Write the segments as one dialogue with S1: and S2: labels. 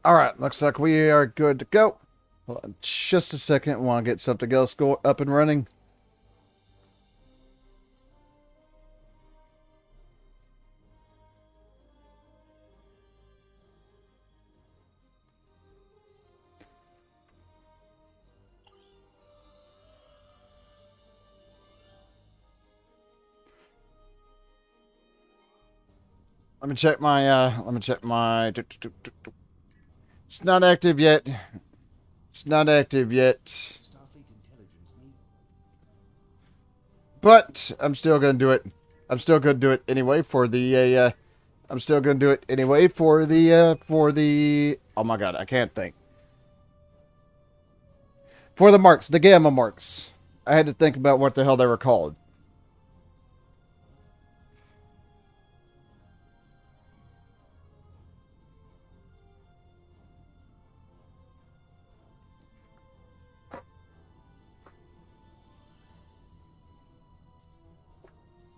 S1: All right, looks like we are good to go. Hold on just a second. Want to get something else go up and running. Let me check my. It's not active yet. It's not active yet. But I'm still gonna do it. I'm still gonna do it anyway for the. I'm still gonna do it anyway for the. For the. Oh my god, I can't think. For the marks, the gamma marks. I had to think about what the hell they were called.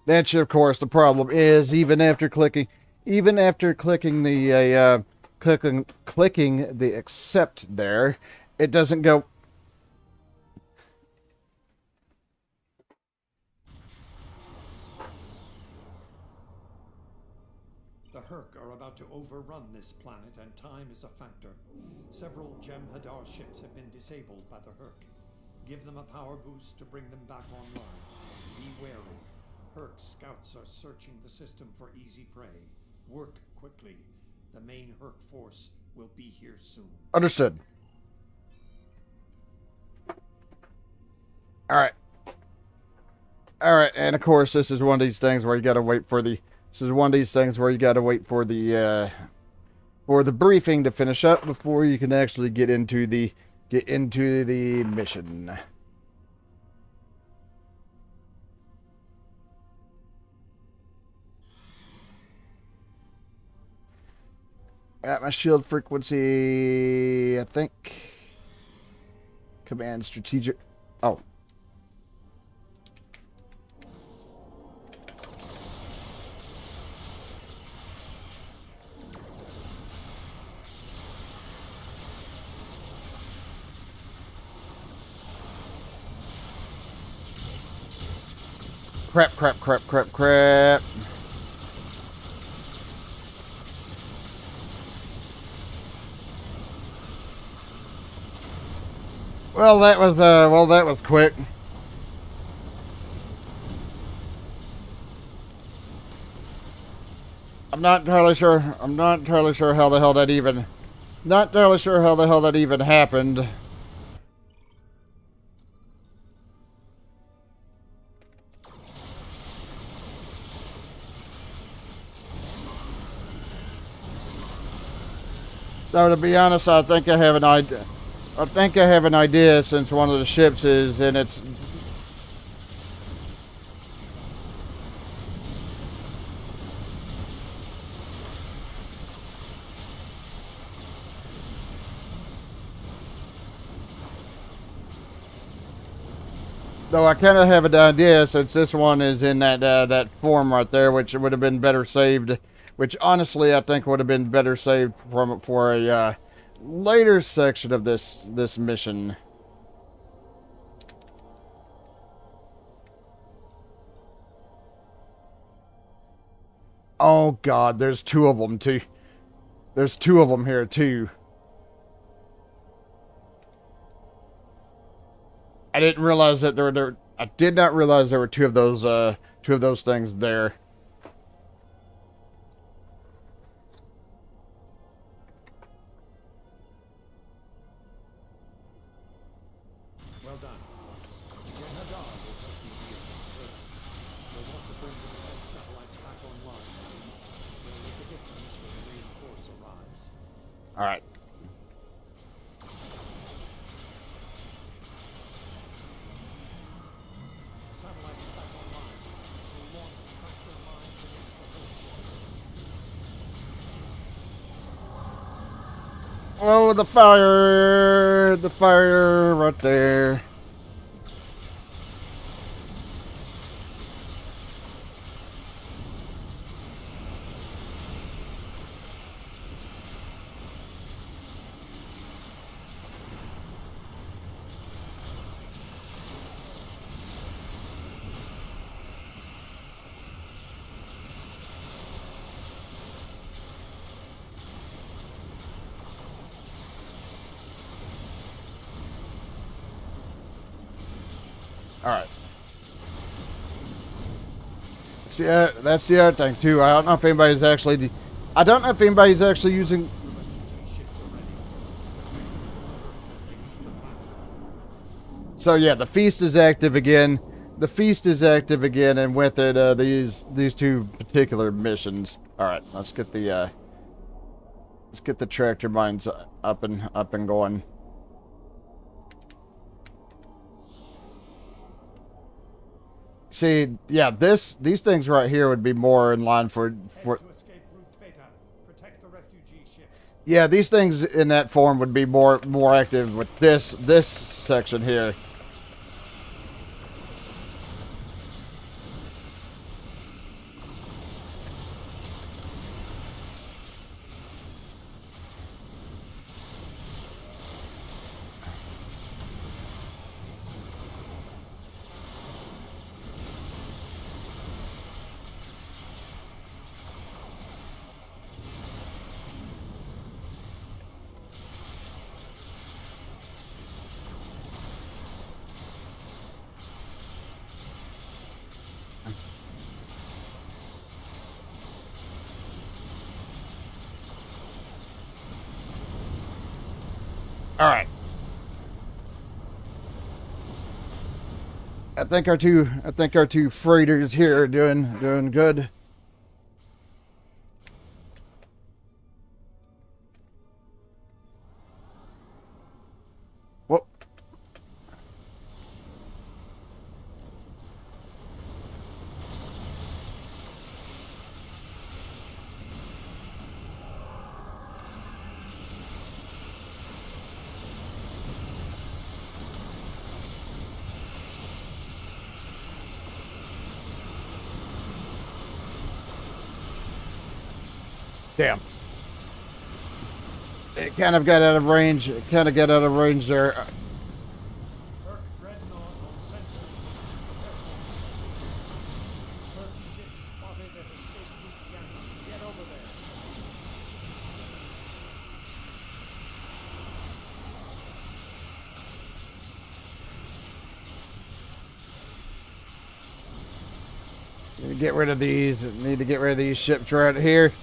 S1: That's of course the problem is even after clicking the clicking the accept there, it doesn't go.
S2: The Herc are about to overrun this planet, and time is a factor. Several Jem'Hadar ships have been disabled by the Herc. Give them a power boost to bring them back online. Be wary. Herc scouts are searching the system for easy prey. Work quickly. The main Herc force will be here soon.
S1: Understood. All right. All right, and of course this is one of these things where you got to wait for the. This is one of these things where you got to wait for the briefing to finish up before you can actually get into the mission. At my shield frequency, I think. Command strategic. Oh. Crap. That was quick. I'm not entirely sure. I'm not entirely sure how the hell that even. Not entirely sure how the hell that even happened. Though to be honest, I think I have an idea. I think I have an idea since one of the ships is in its. Though I kind of have an idea since this one is in that form right there, which would have been better saved. Which honestly I think would have been better saved for a later section of this mission. Oh God, there's two of them too. There's two of them here too. I didn't realize that there were. I did not realize there were two of those things there.
S2: Well done. Jem'Hadar will help you deal with Earth. You'll want to bring the defense satellites back online. It'll make a difference when the main force arrives.
S1: All right.
S2: Satellite is back online. We'll launch tractor mines against the Herc force.
S1: Oh, the fire right there. All right. See, that's the other thing too. I don't know if anybody's actually. I don't know if anybody's actually using.
S2: Refugee ships are ready. Protect them from the Hurk as they leave the planet.
S1: So yeah, the feast is active again. The feast is active again, and with it, these two particular missions. All right, let's get the tractor mines up and going. See, yeah, these things right here would be more in line for.
S2: Head to escape route Beta. Protect the refugee ships.
S1: Yeah, these things in that form would be more active with this section here. All right. I think our two freighters here are doing good. Whoop. Damn. It kind of got out of range. It kind of got out of range there.
S2: Hurk dreadnought on sentry. Hurk ships spotted at escape route Gamma. Get over there.
S1: Need to get rid of these. Need to get rid of these ships right here.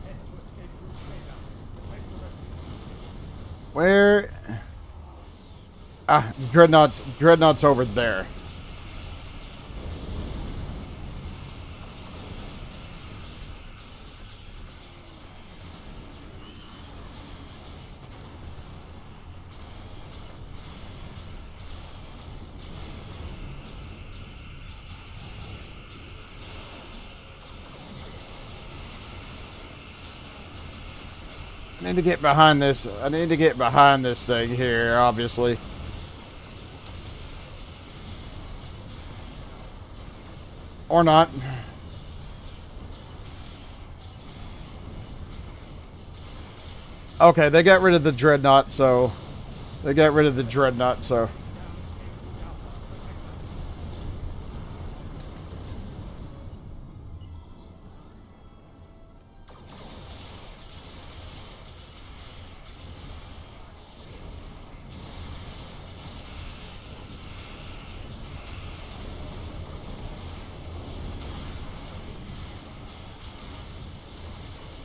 S2: Head to escape route Beta. Protect the refugee ships.
S1: Where? Ah, Dreadnought's over there. I need to get behind this. I need to get behind this thing here, obviously. Or not. Okay, they got rid of the dreadnought, so... They got rid of the dreadnought, so...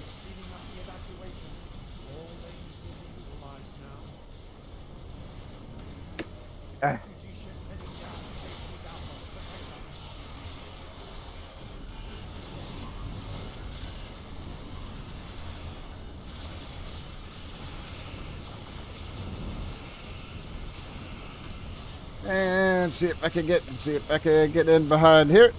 S2: Speeding up the evacuation. All lanes will be utilized now. Refugee ships heading down escape route Alpha. Protect them.
S1: And see if I can get in behind here.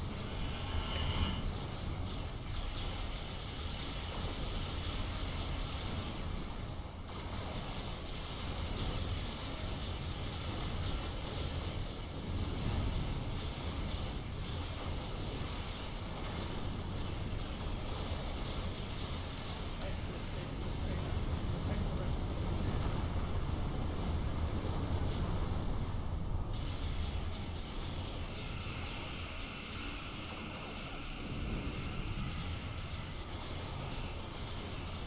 S2: Head to escape route Beta. Protect the refugee ships.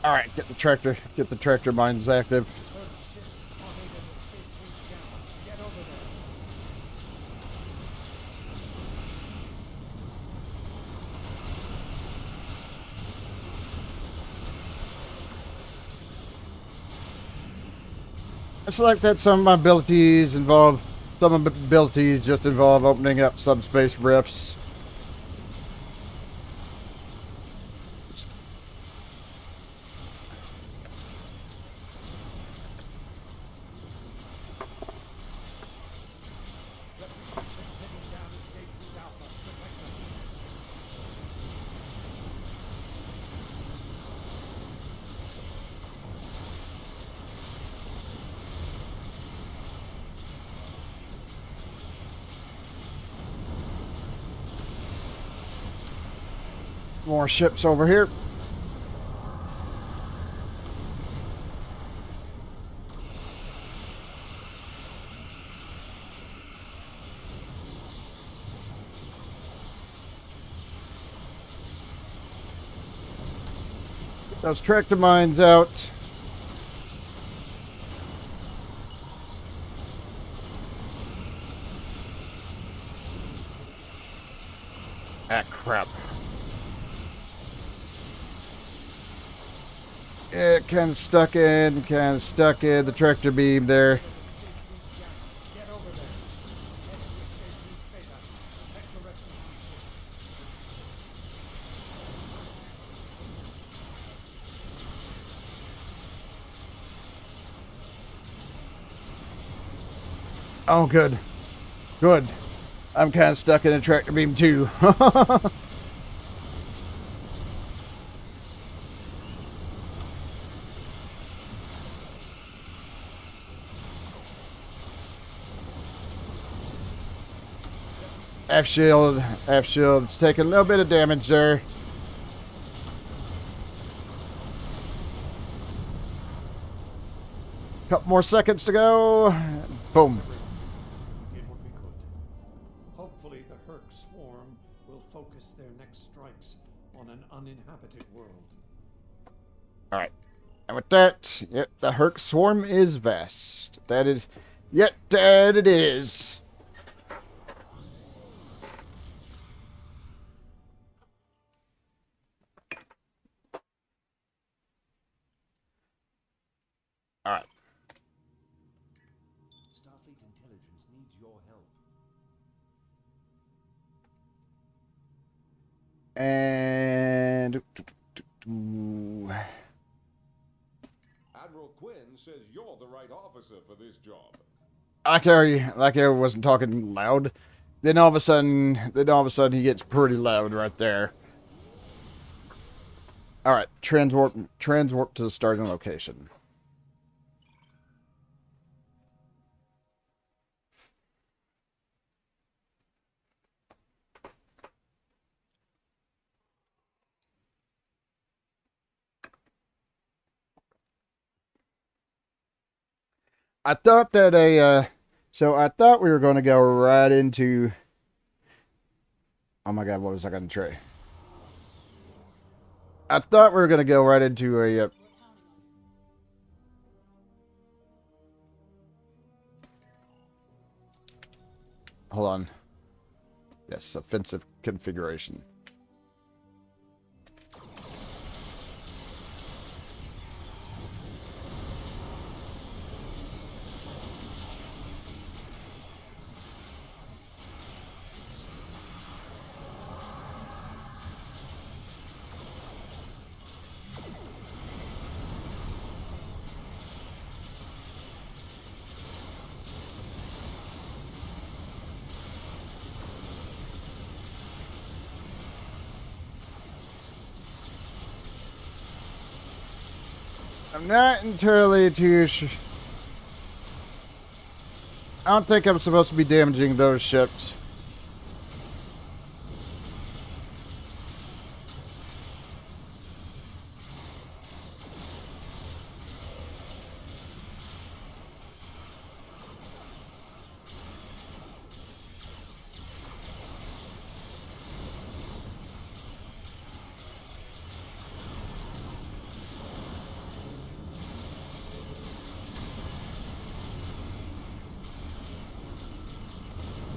S1: All right, get the tractor mines active.
S2: Herd ships spotted an escape route down. Get over there.
S1: It's like that some of my abilities involve, some of my abilities just involve opening up subspace rifts.
S2: Refuge ships heading down escape route Alpha. Protect them.
S1: More ships over here. Get those tractor mines out. Ah, crap. Yeah, kind of stuck in the tractor beam there.
S2: Escape route Gamma. Get over there. Head to escape route Beta. Protect the refugee ships.
S1: Oh, good. Good. I'm kind of stuck in a tractor beam too. F shield. It's taking a little bit of damage there. Couple more seconds to go. Boom.
S2: We did what we could. Hopefully the Herc swarm will focus their next strikes on an uninhabited world.
S1: All right. And with that, yep, the Herc swarm is vast. That it is. All right.
S2: Starfleet intelligence needs your help.
S1: And
S3: Admiral Quinn says you're the right officer for this job.
S1: I wasn't talking loud. Then all of a sudden he gets pretty loud right there. All right, transwarp to the starting location. I thought that I thought we were going to go right into. Oh my God, what was I going to try? I thought we were going to go right into a. Hold on. Yes, offensive configuration. I'm not entirely too sure. I don't think I'm supposed to be damaging those ships.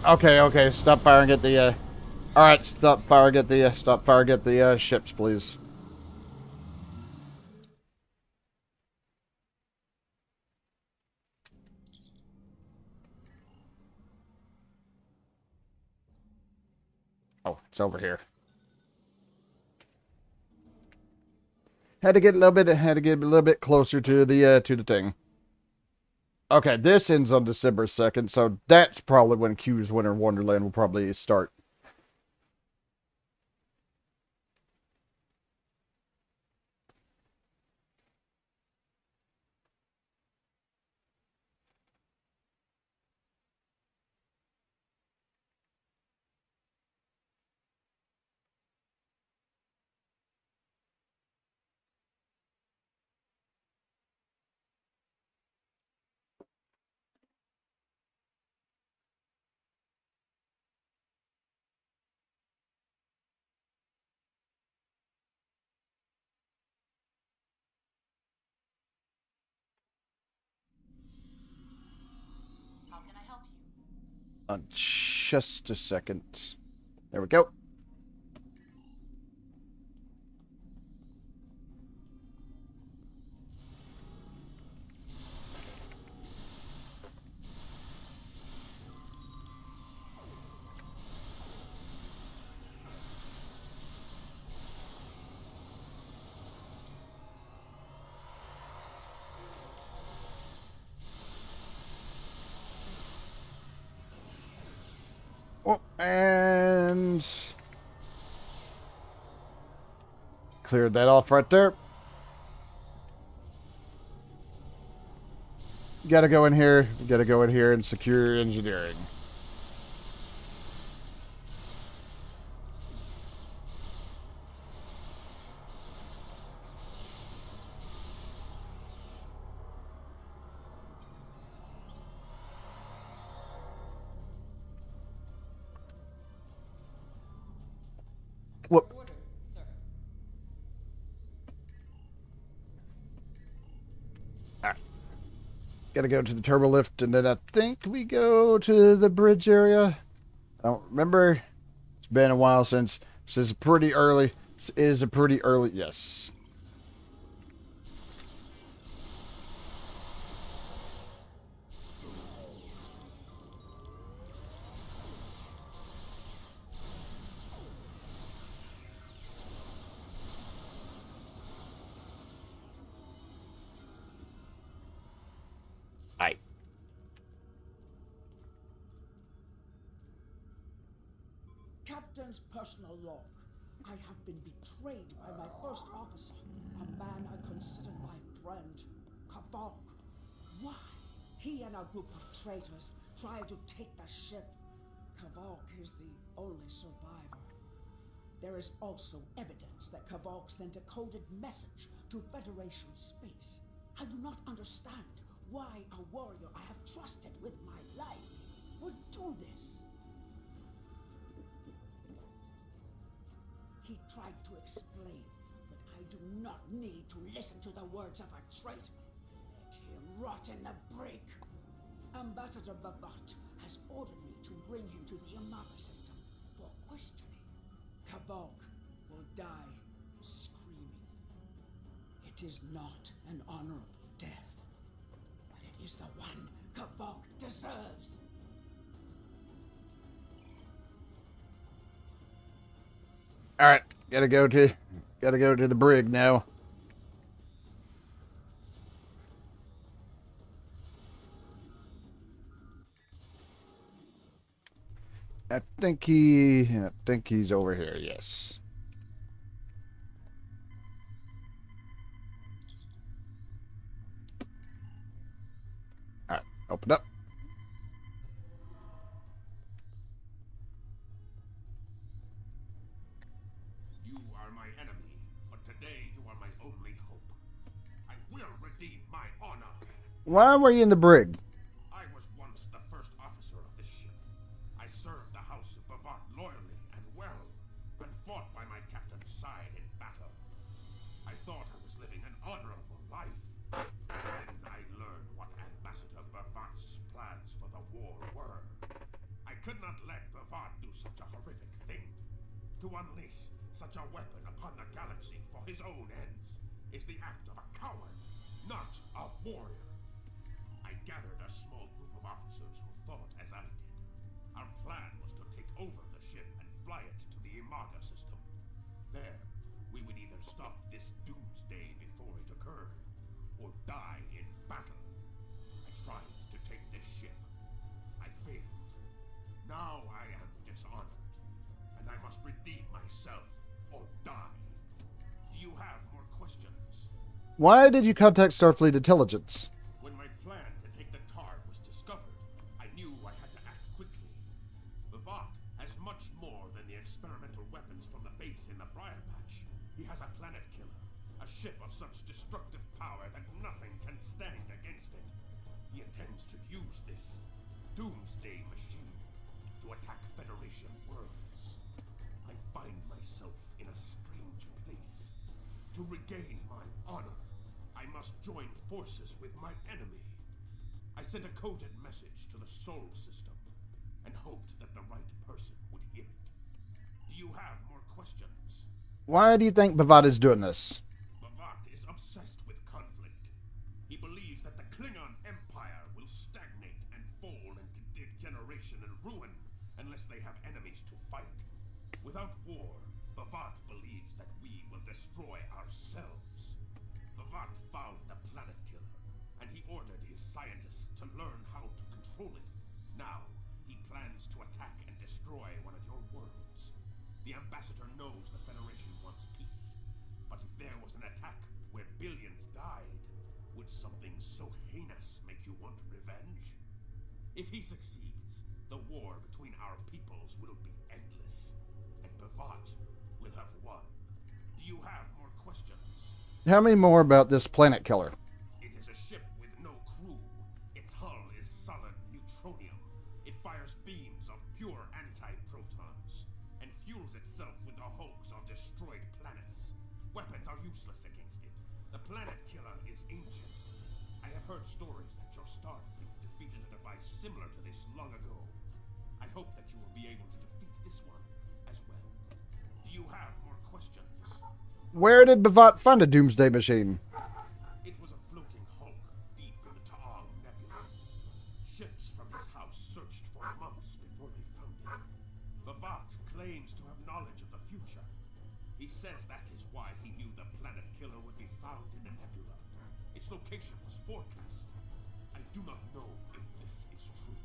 S1: Okay, okay. Stop fire and get the. All right, stop fire. Get the. Stop fire. Get the ships, please. Oh, it's over here. Had to get a little bit. Had to get a little bit closer to the thing. Okay, this ends on December 2nd, so that's probably when Q's Winter Wonderland will probably start.
S4: How can I help you?
S1: Just a second. There we go. Oh, and cleared that off right there. Gotta go in here. Gotta go in here and secure engineering. Whoop.
S4: Orders, sir.
S1: Alright. Gotta go to the turbo lift, and then I think we go to the bridge area. I don't remember. It's been a while since. This is pretty early. This is a pretty early. Yes. Aye.
S5: Captain's personal log. I have been betrayed by my first officer, a man I considered my friend, Kavok. Why? He and a group of traitors tried to take the ship. Kavok is the only survivor. There is also evidence that Kavok sent a coded message to Federation space. I do not understand why a warrior I have trusted with my life would do this. He tried to explain, but I do not need to listen to the words of a traitor. Let him rot in the brig. Ambassador Bavat has ordered me to bring him to the Amara system for questioning. Kavok will die screaming. It is not an honorable death, but it is the one Kavok deserves.
S1: All right. Gotta go to the brig now. I think he's over here. Yes. All right. Open up.
S3: You are my enemy, but today you are my only hope. I will redeem my honor.
S1: Why were you in the brig?
S3: I was once the first officer of this ship. I served the House of Bavat loyally and well, and fought by my captain's side in battle. I thought I was living an honorable life. Then I learned what Ambassador Bavat's plans for the war were. I could not such a horrific thing. To unleash such a weapon upon the galaxy for his own ends is the act of a coward, not a warrior. I gathered a small group of officers who thought as I did. Our plan was to take over the ship and fly it to the Imaga system. There, we would either stop this doomsday before it occurred, or die in battle. I tried to take this ship. I failed. Now I am dishonored, and I must redeem myself or die. Do you have more questions?
S1: Why did you contact Starfleet Intelligence?
S3: When my plan to take the tar was discovered, I knew I had to act quickly. Vivat has much more than the experimental weapons from the base in the Briar Patch. He has a planet killer, a ship of such destructive power that nothing can stand against it. He intends to use this Doomsday machine to attack Federation worlds. I find myself in a strange place. To regain my honor, I must join forces with my enemy. I sent a coded message to the Sol system and hoped that the right person would hear it. Do you have more questions?
S1: Why do you think Vivat is doing this?
S3: Vivat is obsessed with conflict. He believes that the Klingon Empire will stagnate and fall into degeneration and ruin unless they have enemies to fight. Without war, Vivat believes that we will destroy ourselves. Vivat found the planet killer, and he ordered his scientists to learn how to control it. Now, he plans to attack and destroy one of your worlds. The ambassador knows the Federation wants peace, but if there was an attack where billions died, would something so heinous make you want revenge? If he succeeds, the war between our peoples will be endless, and Vivat will have won. Do you have more questions?
S1: Tell me more about this planet killer.
S3: It is a ship with no crew. Its hull is solid neutronium. It fires beams of pure anti-protons and fuels itself with the hulks of destroyed planets. Weapons are useless against it. The planet killer is ancient. I have heard stories that your Starfleet defeated a device similar to this long ago. I hope that you will be able to defeat this one as well. Do you have more questions?
S1: Where did Vivat find a Doomsday machine?
S3: It was a floating hulk deep in the Ta'ang Nebula. Ships from his house searched for months before they found it. Vivat claims to have knowledge of the future. He says that is why he knew the planet killer would be found in the nebula. Its location was forecast. I do not know if this is true.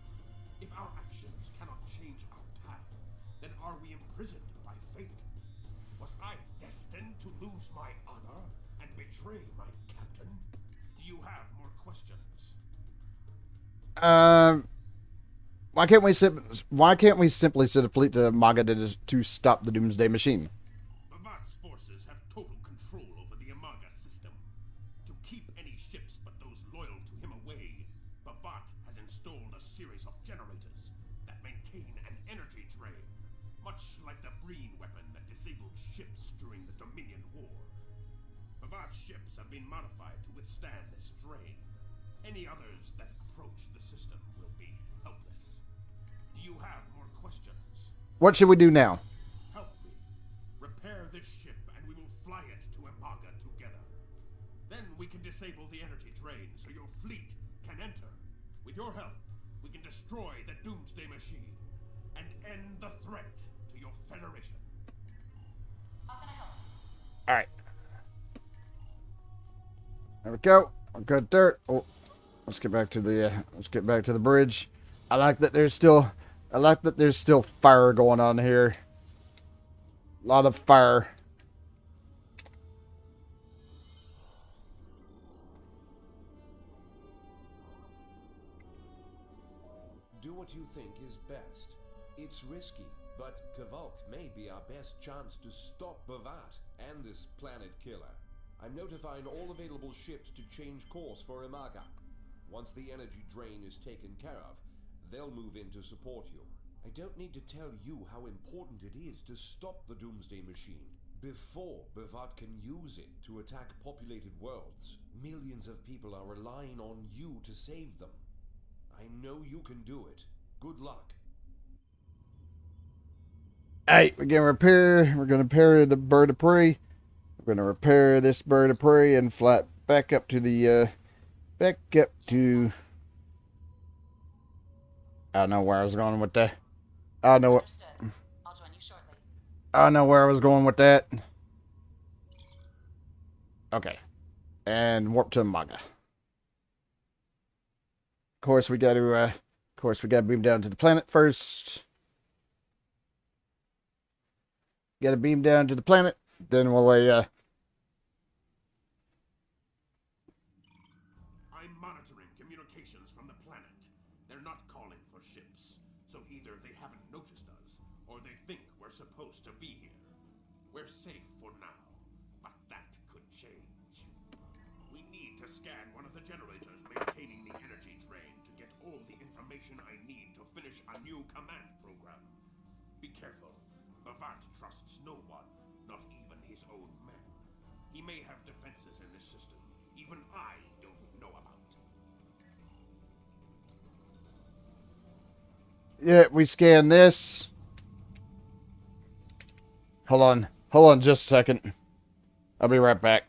S3: If our actions cannot change our path, then are we imprisoned by fate? Was I destined to lose my honor and betray my captain? Do you have more questions?
S1: Why can't we simply send a fleet to Imaga to stop the Doomsday machine?
S3: Vivat's forces have total control over the Imaga system. To keep any ships but those loyal to him away, Vivat has installed a series of generators that maintain an energy drain, much like the Breen weapon that disabled ships during the Dominion War. Vivat's ships have been modified to withstand this drain. Any others that approach the system will be helpless. Do you have more questions?
S1: What should we do now?
S3: Help me. Repair this ship and we will fly it to Imaga together. Then we can disable the energy drain so your fleet can enter. With your help, we can destroy the Doomsday machine and end the threat to your Federation.
S4: How can I help?
S1: All right. There we go. We're good there. Oh, let's get back to the bridge. I like that there's still fire going on here. A lot of fire.
S6: Do what you think is best. It's risky, but Kavok may be our best chance to stop Vivat and this planet killer. I'm notifying all available ships to change course for Imaga. Once the energy drain is taken care of, they'll move in to support you. I don't need to tell you how important it is to stop the Doomsday machine before Vivat can use it to attack populated worlds. Millions of people are relying on you to save them. I know you can do it. Good luck.
S1: Hey, we're gonna repair. We're gonna repair the bird of prey. We're gonna repair this bird of prey and fly it back up to the back up to. I don't know where I was going with that. I know what.
S4: Understood. I'll join you shortly.
S1: I know where I was going with that. Okay, and warp to Maga. Of course, we got to. Of course, we got to beam down to the planet first. Got to beam down to the planet. Then we'll
S3: I'm monitoring communications from the planet. They're not calling for ships, so either they haven't noticed us, or they think we're supposed to be here. We're safe for now, but that could change. We need to scan one of the generators maintaining the energy drain to get all the information I need to finish a new command program. Be careful. Bavat trusts no one, not even his own men. He may have defenses in this system even I don't know about.
S1: yeah, we scan this. Hold on, just a second. I'll be right back.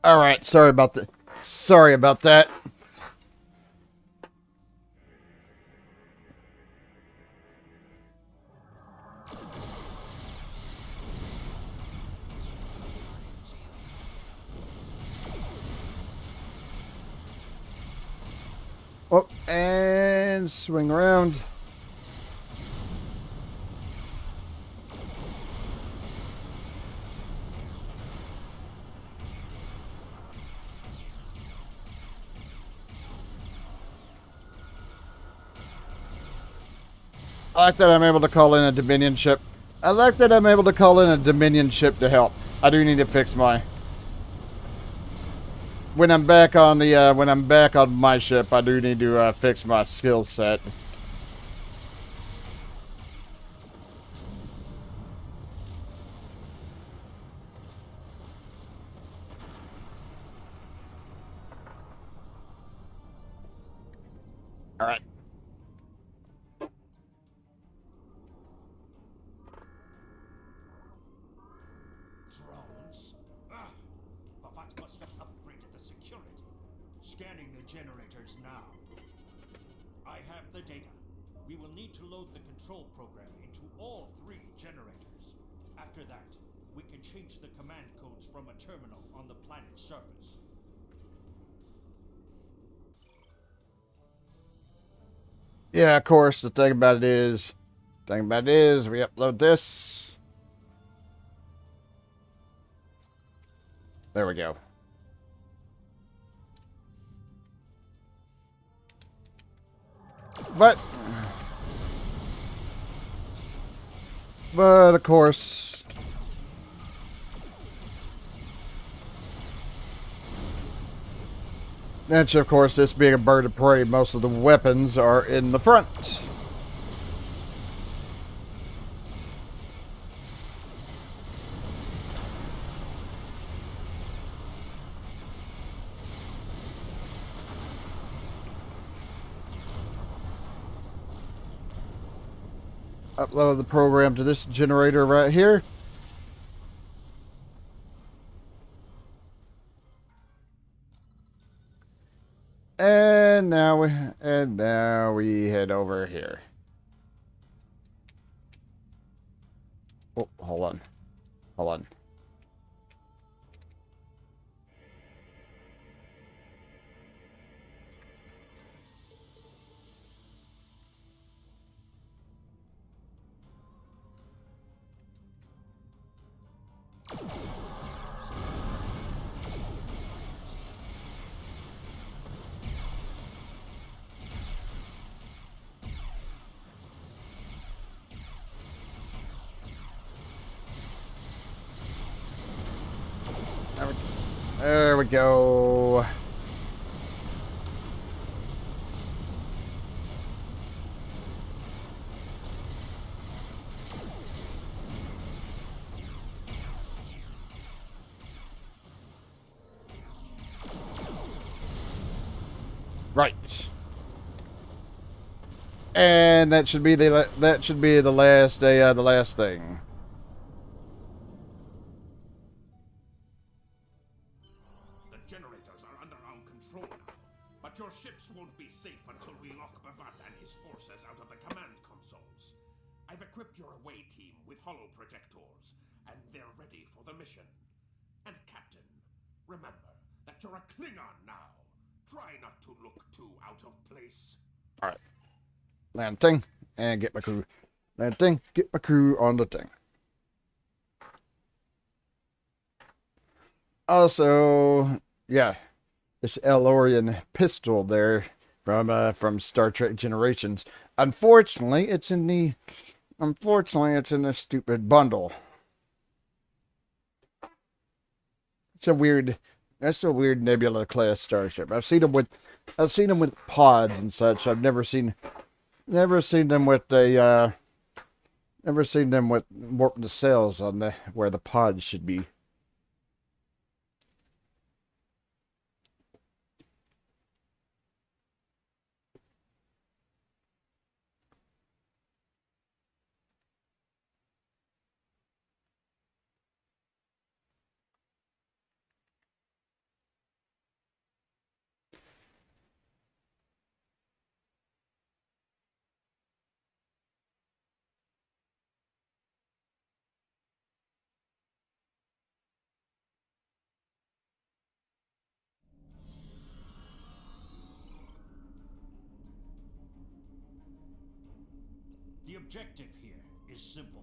S1: All right, sorry about that. Sorry about that. Oh, and swing around. I like that I'm able to call in a Dominion ship. I like that I'm able to call in a Dominion ship to help. I do need to fix my... When I'm back on the, when I'm back on my ship, I do need to, fix my skill set. Alright.
S2: Drones? Ah! Bavat must have upgraded the security. Scanning the generators now. I have the data. We will need to load the control program into all 3 generators. After that, we can change the command codes from a terminal on the planet's surface.
S1: Yeah, of course, the thing about it is, we upload this. There we go. But of course, and of course, this being a bird of prey, most of the weapons are in the front. Upload the program to this generator right here. And now we head over here. Oh, hold on. There we go. Right. And that should be the last the last thing.
S3: The generators are under our control now, but your ships won't be safe until we lock Bavat and his forces out of the command consoles. I've equipped your away team with holo projectors, and they're ready for the mission. And Captain, remember that you're a Klingon now. Try not to look too out of place.
S1: All right. Land thing and get my crew. Land thing, get my crew on the thing. Also, yeah, this Elorian pistol there from Star Trek Generations. Unfortunately, it's in the stupid bundle. That's a weird Nebula class starship. I've seen them with pods and such. I've never seen them with the warp the cells on where the pods should be.
S7: The objective here is simple.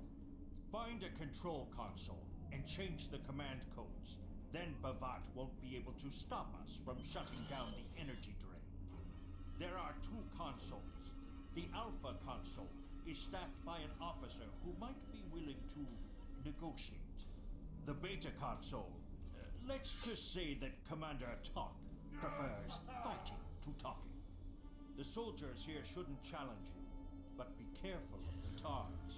S7: Find a control console and change the command codes. Then Bavat won't be able to stop us from shutting down the energy drain. There are two consoles. The Alpha console is staffed by an officer who might be willing to negotiate. The Beta console, let's just say that Commander Talk prefers fighting to talking. The soldiers here shouldn't challenge you, but be careful of the Targs.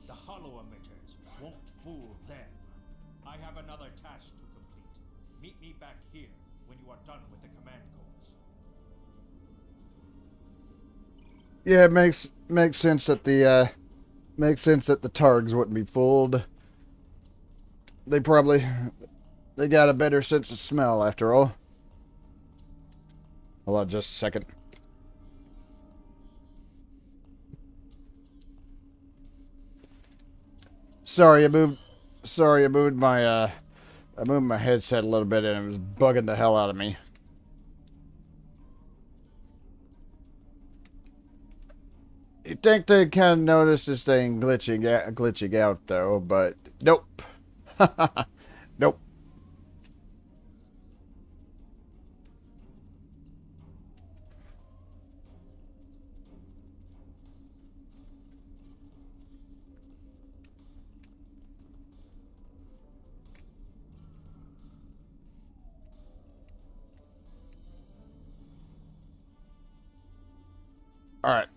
S7: The holo emitters won't fool them. I have another task to complete. Meet me back here when you are done with the command codes.
S1: Yeah, it makes sense that the Targs wouldn't be fooled. They got a better sense of smell after all. Hold on just a second. Sorry, I moved my headset a little bit and it was bugging the hell out of me. You'd think they'd kind of notice this thing glitching out though, but nope. Nope. All right.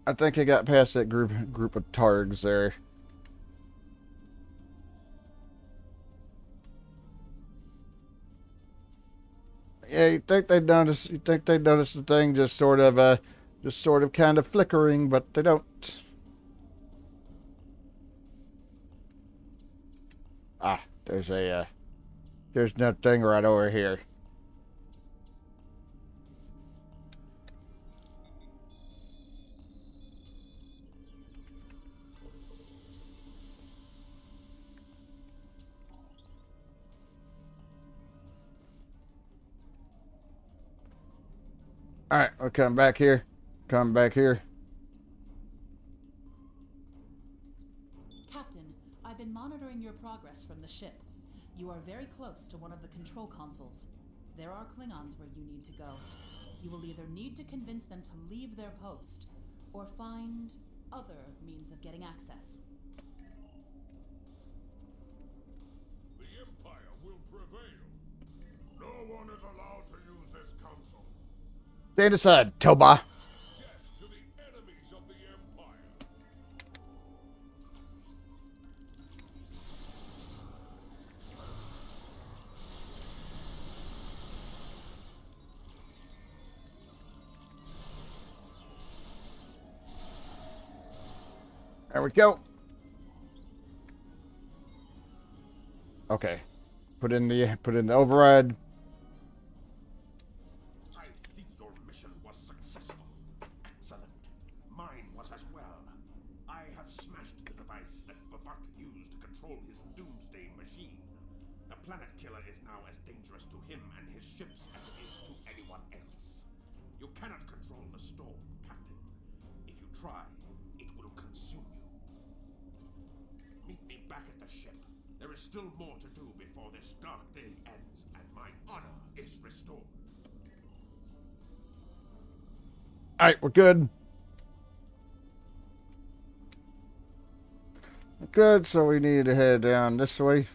S1: I think I got past that group of targs there. Yeah, you think they'd notice the thing just sort of kind of flickering, but they don't. Ah, there's that thing right over here. Alright, we'll come back here. Come back here.
S4: Captain, I've been monitoring your progress from the ship. You are very close to one of the control consoles. There are Klingons where you need to go. You will either need to convince them to leave their post, or find other means of getting access.
S3: The Empire will prevail. No one is allowed to use this console.
S1: Stand aside, Toba.
S3: Death to the enemies of the Empire.
S1: There we go. Okay. Put in the override.
S3: I see your mission was successful. Excellent. Mine was as well. I have smashed the device that Bavart used to control his Doomsday machine. The planet killer is now as dangerous to him and his ships as it is to anyone else. You cannot control the storm, Captain. If you try, it will consume you. Meet me back at the ship. There is still more to do before this dark day ends and my honor is restored.
S1: Alright, we're good. Good, so we need to head down this way.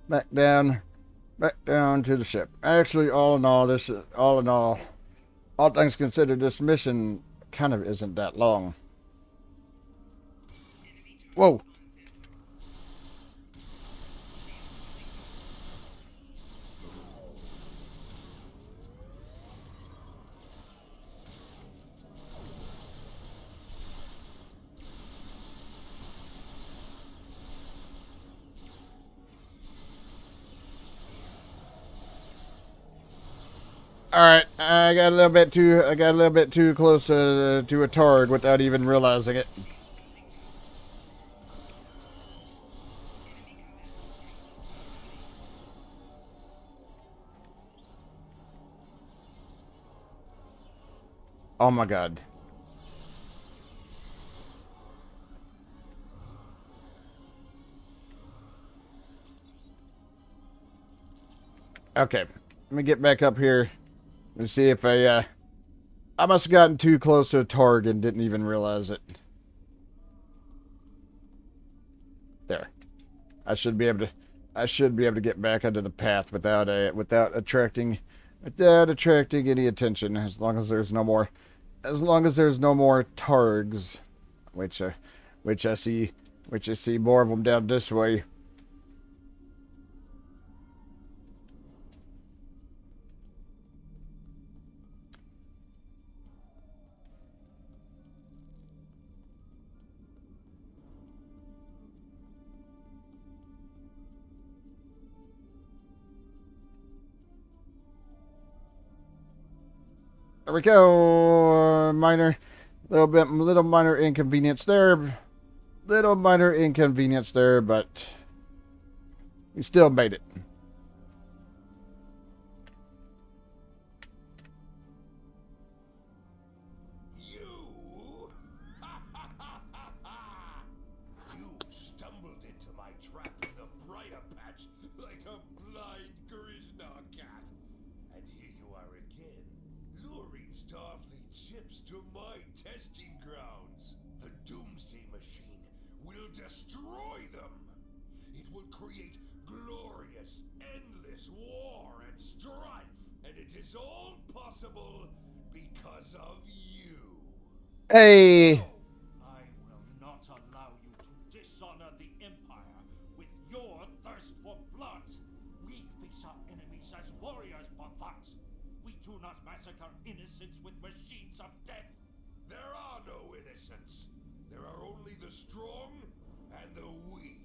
S1: Back down to the ship. Actually, all things considered, this mission kind of isn't that long. Whoa. All right, I got a little bit too close to a target without even realizing it. Oh my god. Okay, let me get back up here. Let's see if I must have gotten too close to a target and didn't even realize it. There. I should be able to get back onto the path without attracting any attention, as long as there's no more targs, which I see more of them down this way. There we go. Little minor inconvenience there. But we still made it.
S6: You stumbled into my trap in the briar patch like a blind Krishna cat. And here you are again, luring Starfleet ships to my testing grounds. The Doomsday machine will destroy them. It will create glorious, endless war and strife. And it is all possible because of you.
S1: Hey.
S7: I will not allow you to dishonor the Empire with your thirst for blood. We face our enemies as warriors, Bavart. We do not massacre innocents with machines of death.
S6: There are no innocents. There are only the strong and the weak.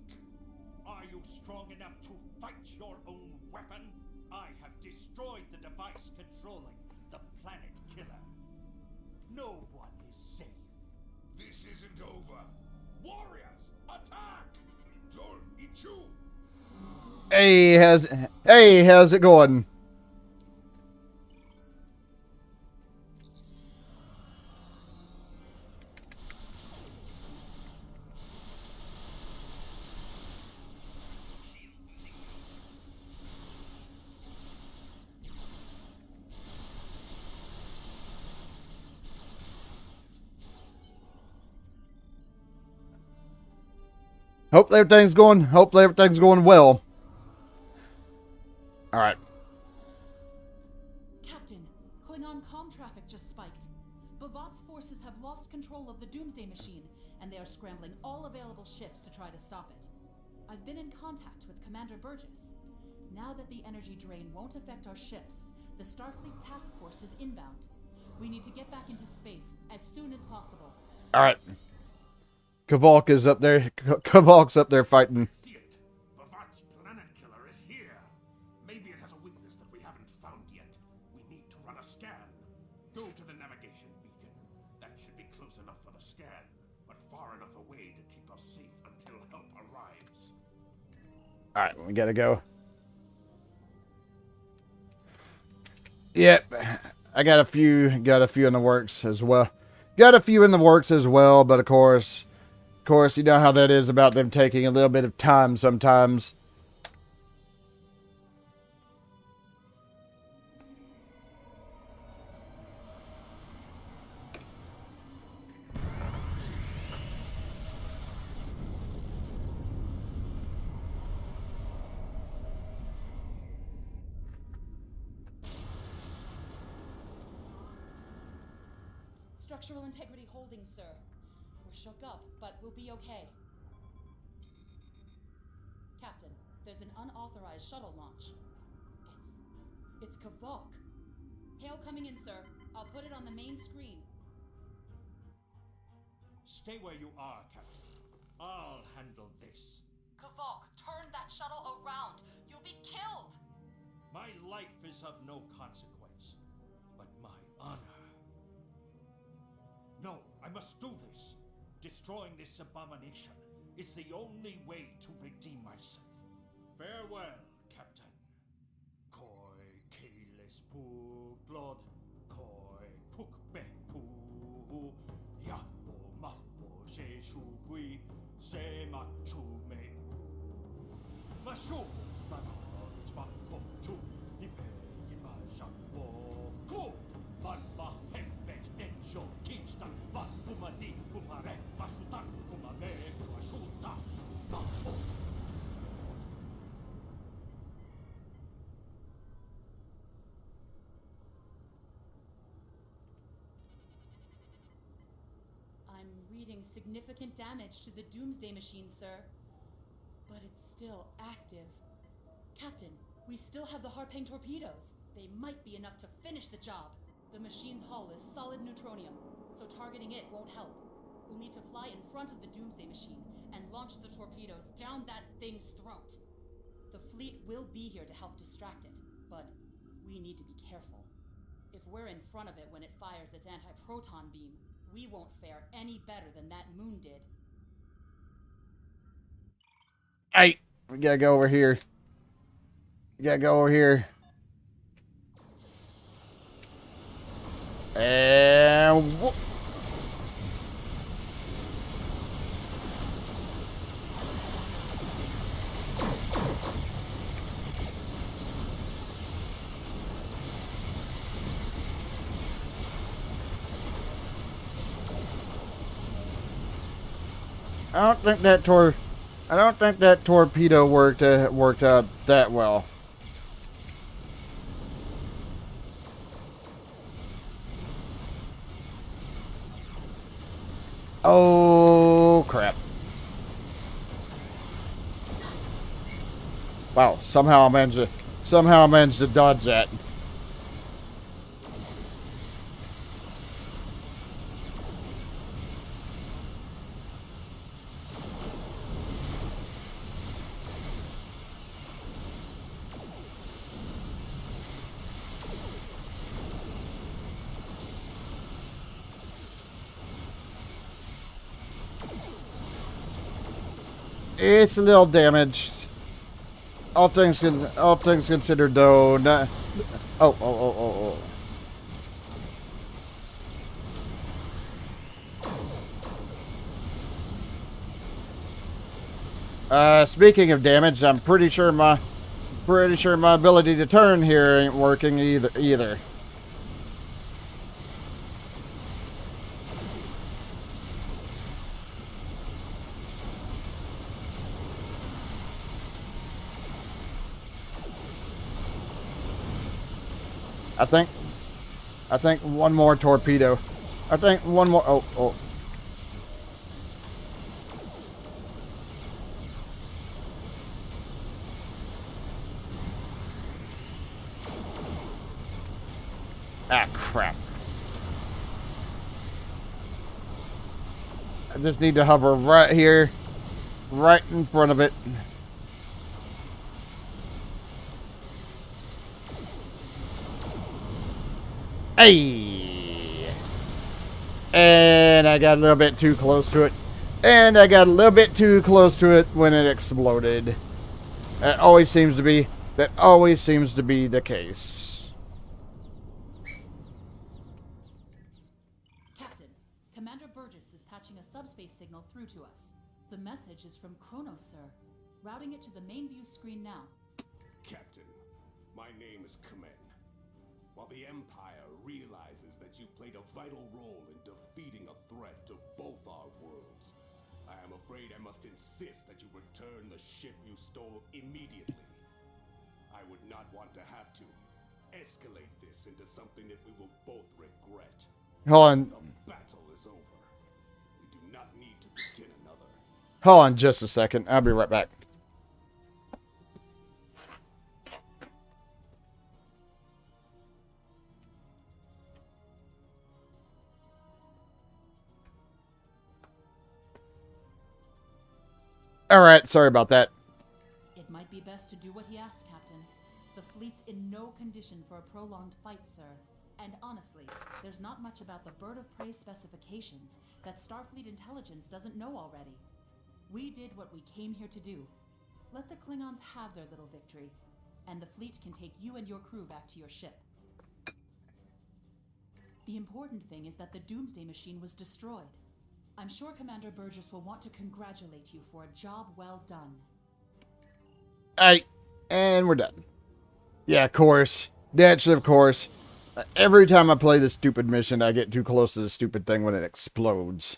S7: Are you strong enough to fight your own weapon? I have destroyed the device controlling the planet killer. No one is safe.
S6: This isn't over. Warriors, attack! Jol Ichu!
S1: Hey, how's it going? Hopefully everything's going well. All right.
S4: Klingon comm traffic just spiked. Bavat's forces have lost control of the Doomsday machine, and they are scrambling all available ships to try to stop it. I've been in contact with Commander Burgess. Now that the energy drain won't affect our ships, the Starfleet task force is inbound. We need to get back into space as soon as possible.
S1: All right. Kavok is up there. Kavok's up there fighting.
S3: See it. Bavat's planet killer is here. Maybe it has a weakness that we haven't found yet. We need to run a scan. Go to the navigation beacon. That should be close enough for the scan, but far enough away to keep us safe until help arrives.
S1: All right, we gotta go. Yep, I got a few in the works as well. Got a few in the works as well, but of course, you know how that is about them taking a little bit of time sometimes.
S4: Structural integrity holding, sir. We're shook up, but we'll be okay. Captain, there's an unauthorized shuttle launch. It's Kavok. Hail coming in, sir. I'll put it on the main screen.
S7: Stay where you are, Captain. I'll handle this.
S4: Kavok, turn that shuttle around. You'll be killed.
S7: My life is of no consequence, but my honor. No, I must do this. Destroying this abomination is the only way to redeem myself. Farewell, Captain. Koi keles pu glod, koi puk be pu, yahbo mahbo she shugui, se machu me u. Mashu, manoj mahbo chu, ipe ima shakbo ku, van mahembet enjo kinsta, van pumadi pumare, masutan pumame, masuta, mahbo.
S4: I'm reading significant damage to the Doomsday machine, sir. But it's still active. Captain, we still have the Harpang torpedoes. They might be enough to finish the job. The machine's hull is solid neutronium, so targeting it won't help. We'll need to fly in front of the Doomsday machine and launch the torpedoes down that thing's throat. The fleet will be here to help distract it, but we need to be careful. If we're in front of it when it fires its anti-proton beam, we won't fare any better than that moon did.
S1: Hey, we gotta go over here. We gotta go over here. And whoop. I don't think that torpedo worked out that well. Oh crap. Wow, somehow I managed to dodge that. It's a little damaged. All things considered, though. Not, oh. Speaking of damage, I'm pretty sure my ability to turn here ain't working either. I think one more torpedo. I think one more. Oh, oh. Ah, crap. I just need to hover right here, right in front of it. Hey! And I got a little bit too close to it. And I got a little bit too close to it when it exploded. That always seems to be the case.
S4: Captain, Commander Burgess is patching a subspace signal through to us. The message is from Kronos, sir. Routing it to the main view screen now.
S3: Captain, my name is Kamen. While the Empire realizes that you played a vital role in defeating a threat to both our worlds, I am afraid I must insist that you return the ship you stole immediately. I would not want to have to escalate this into something that we will both regret.
S1: Hold on.
S3: The battle is over. We do not need to begin another.
S1: Hold on just a second. I'll be right back. Alright, sorry about that.
S4: It might be best to do what he asks, Captain. The fleet's in no condition for a prolonged fight, sir. And honestly, there's not much about the Bird of Prey specifications that Starfleet intelligence doesn't know already. We did what we came here to do. Let the Klingons have their little victory, and the fleet can take you and your crew back to your ship. The important thing is that the Doomsday machine was destroyed. I'm sure Commander Burgess will want to congratulate you for a job well done.
S1: Alright, and we're done. Yeah, of course. Naturally, of course. Every time I play this stupid mission, I get too close to the stupid thing when it explodes.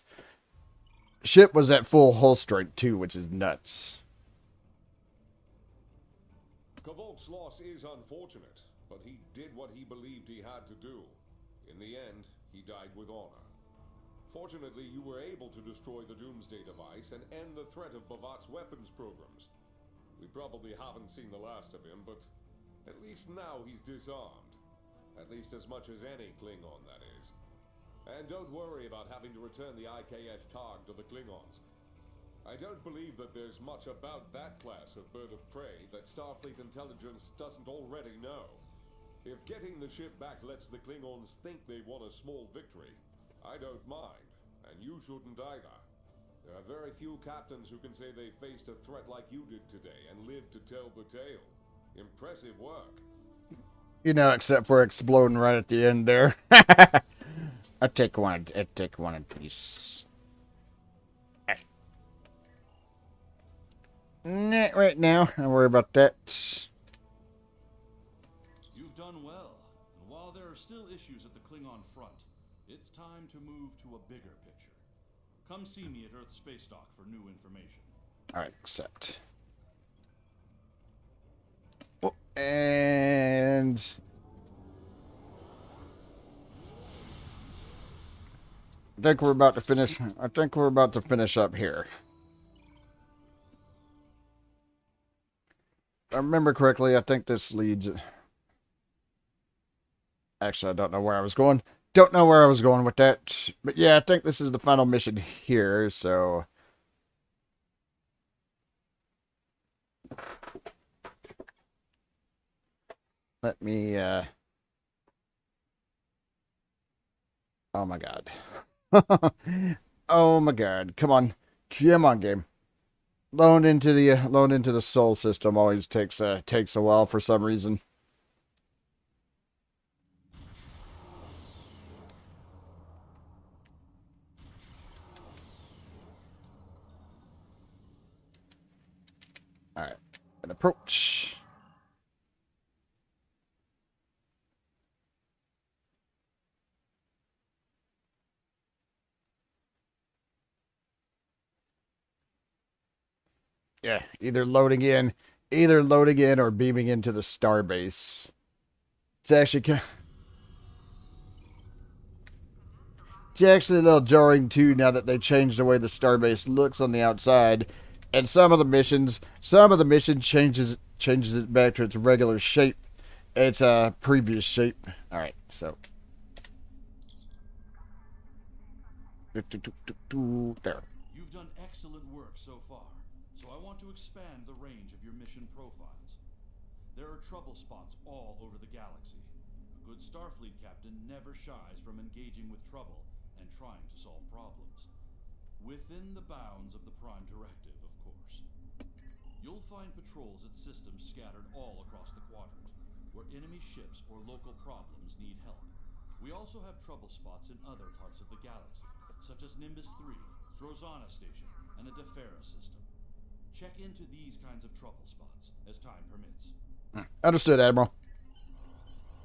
S1: Ship was at full hull strength, too, which is nuts.
S6: Kavok's loss is unfortunate, but he did what he believed he had to do. In the end, he died with honor. Fortunately, you were able to destroy the Doomsday device and end the threat of Bavat's weapons programs. We probably haven't seen the last of him, but at least now he's disarmed. At least as much as any Klingon, that is. And don't worry about having to return the IKS Targ to the Klingons. I don't believe that there's much about that class of bird of prey that Starfleet intelligence doesn't already know. If getting the ship back lets the Klingons think they won a small victory, I don't mind, and you shouldn't either. There are very few captains who can say they faced a threat like you did today and lived to tell the tale. Impressive work.
S1: You know, except for exploding right at the end there. I'll take one of these. Not right now. Don't worry about that.
S8: You've done well. And while there are still issues at the Klingon front, it's time to move to a bigger picture. Come see me at Earth Space Dock for new information.
S1: Alright, accept. Oh, and I think we're about to finish. I think we're about to finish up here. If I remember correctly, I think this leads. Actually, I don't know where I was going. Don't know where I was going with that. But yeah, I think this is the final mission here, so. Let me, oh my god. Oh my god. Come on. Come on, game. Load into the soul system always takes a while for some reason. Alright. An approach. Yeah, either loading in or beaming into the starbase. It's actually It's actually a little jarring too now that they changed the way the starbase looks on the outside, and some of the missions changes it back to its regular shape, its previous shape. All right, so there.
S8: You've done excellent work so far, so I want to expand the range of your mission profiles. There are trouble spots all over the galaxy. A good Starfleet captain never shies from engaging with trouble and trying to solve problems. Within the bounds of the Prime Directive, of course. You'll find patrols at systems scattered all across the quadrant, where enemy ships or local problems need help. We also have trouble spots in other parts of the galaxy, such as Nimbus 3, Drozana Station, and the Defera system. Check into these kinds of trouble spots as time permits.
S1: Understood, Admiral.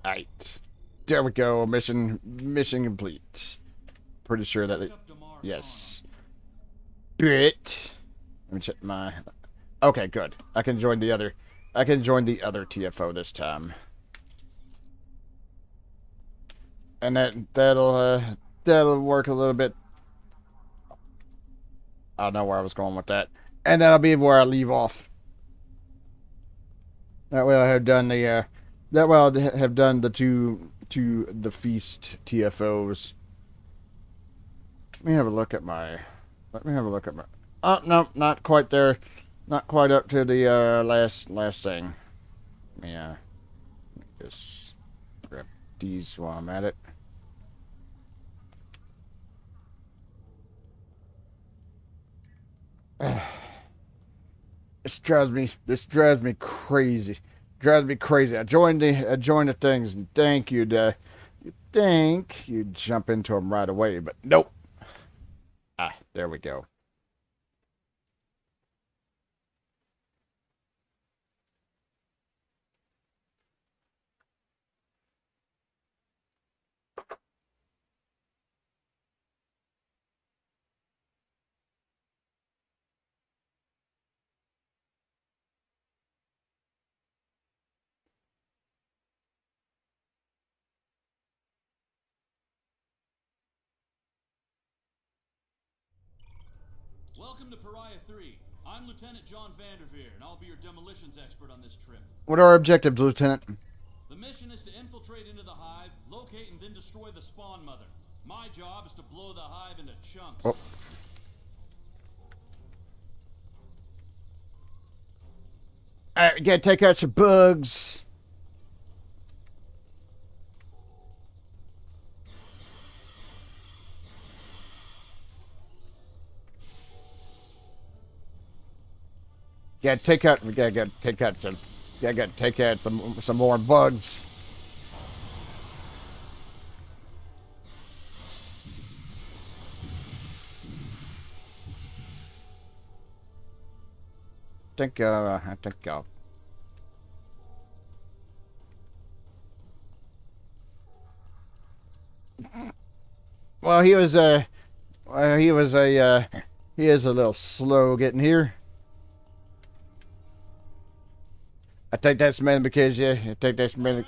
S1: Alright. There we go. Mission complete. Pretty sure that it... Yes. Bit. Let me check my... Okay, good. I can join the other TFO this time. And that'll work a little bit. I don't know where I was going with that. And that'll be where I leave off. That way I have done the the feast TFOs. Let me have a look at my oh no, not quite there. Not quite up to the last thing. Yeah. Just grab these while I'm at it. This drives me crazy. Drives me crazy. I joined the things and you think you'd jump into them right away, but nope. Ah, there we go.
S8: Welcome to Pariah 3. I'm Lieutenant John Vanderveer, and I'll be your demolitions expert on this trip.
S1: What are our objectives, Lieutenant?
S8: The mission is to infiltrate into the hive, locate and then destroy the spawn mother. My job is to blow the hive into chunks.
S1: Oh. Alright, gotta take out some bugs. We gotta take out some more bugs. I think well, he is a little slow getting here. I think that's mainly because I think that's mainly.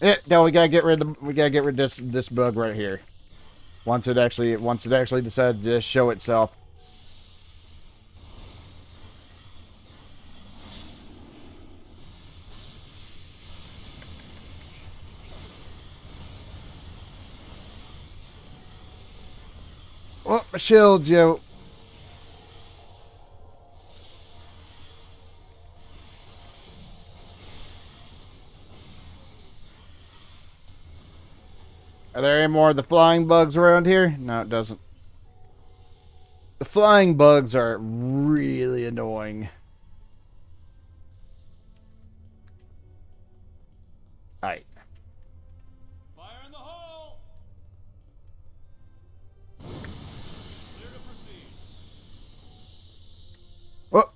S1: Yeah, no, we gotta get rid of this bug right here. Once it actually decides to show itself. Oh, my shields, yo. Are there any more of the flying bugs around here? No, it doesn't. The flying bugs are really annoying. Alright.
S8: Fire in the hole! Clear to proceed.
S1: Oh.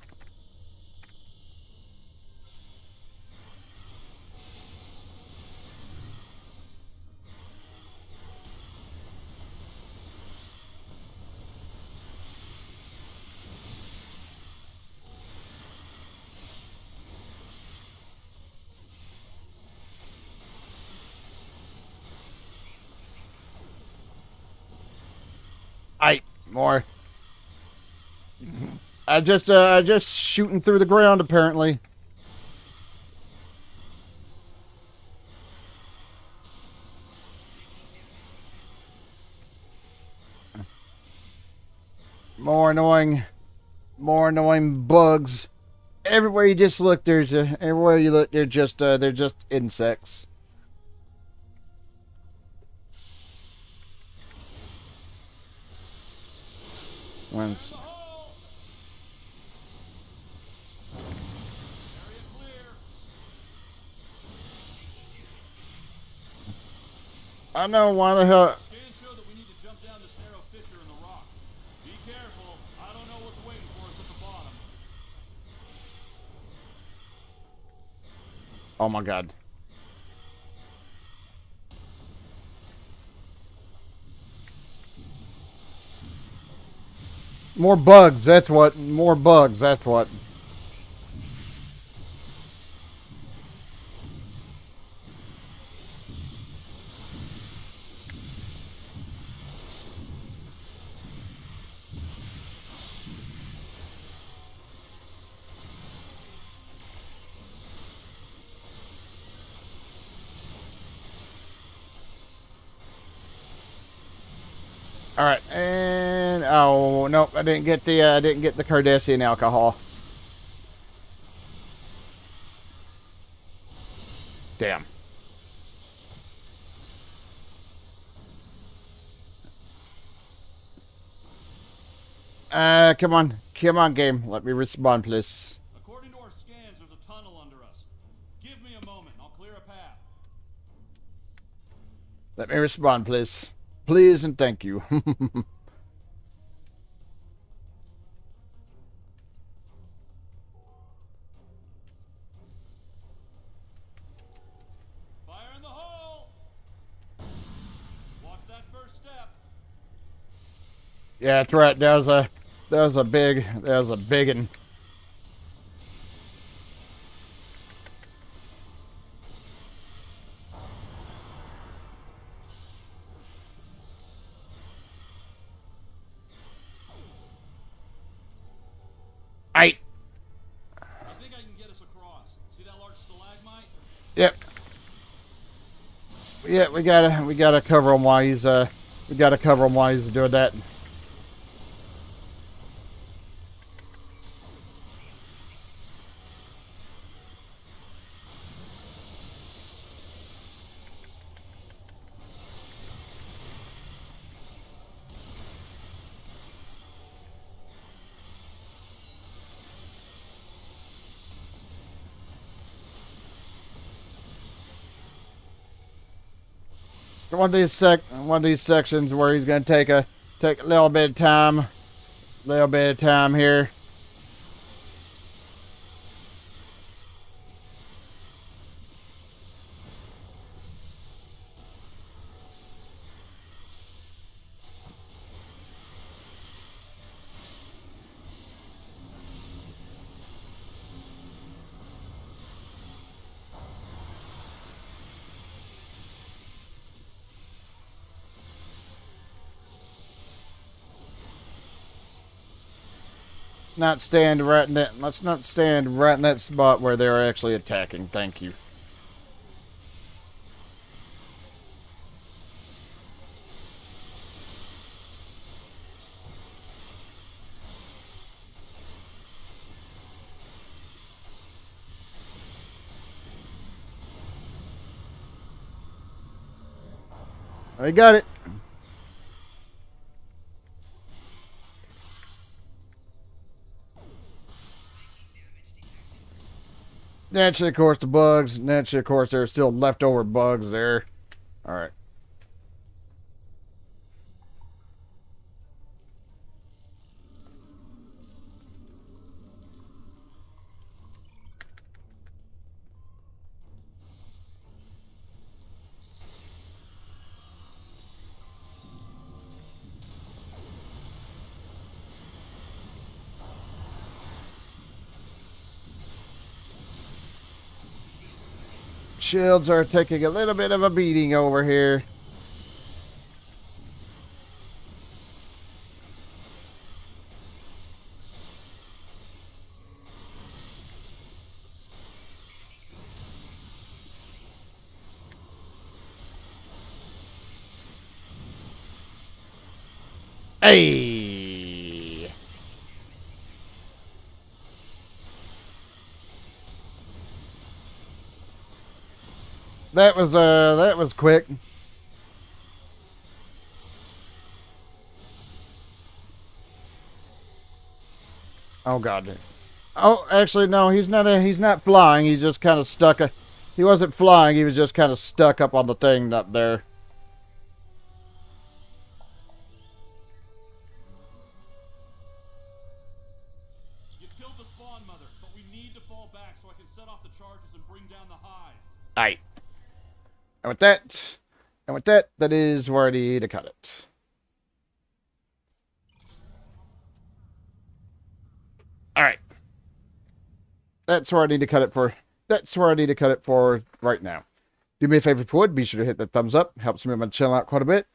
S1: More. I just shooting through the ground apparently. More annoying bugs. Everywhere you just look, everywhere you look, they're just insects. Once. I know why the hell.
S8: Scans show that we need to jump down this narrow fissure in the rock. Be careful. I don't know what's waiting for us at the bottom.
S1: Oh my god. More bugs, that's what. More bugs, that's what. All right, and oh no, I didn't get the Cardassian alcohol. Damn. Come on, game. Let me respond, please.
S8: According to our scans, there's a tunnel under us. Give me a moment. I'll clear a path.
S1: Let me respond, please. Please and thank you.
S8: Fire in the hole! Watch that first step.
S1: Yeah, that's right. That was a big one.
S8: I think I can get us across. See that large stalagmite?
S1: Yep. Yeah, we gotta cover him while he's doing that. One of these sections where he's gonna take a little bit of time here. Let's not stand right in that spot where they're actually attacking. Thank you. I got it. Naturally, of course, the bugs. Naturally, of course, there are still leftover bugs there. All right. Shields are taking a little bit of a beating over here. Hey! That was quick. Oh god. Oh, actually no, he's not flying. He's just kind of stuck. He wasn't flying. He was just kind of stuck up on the thing up there.
S8: You killed the spawn mother, but we need to fall back so I can set off the charges and bring down the hive.
S1: Aye. And with that, that is where I need to cut it. Alright. That's where I need to cut it for. That's where I need to cut it for right now. Do me a favor if you would. Be sure to hit that thumbs up. Helps me with my channel out quite a bit.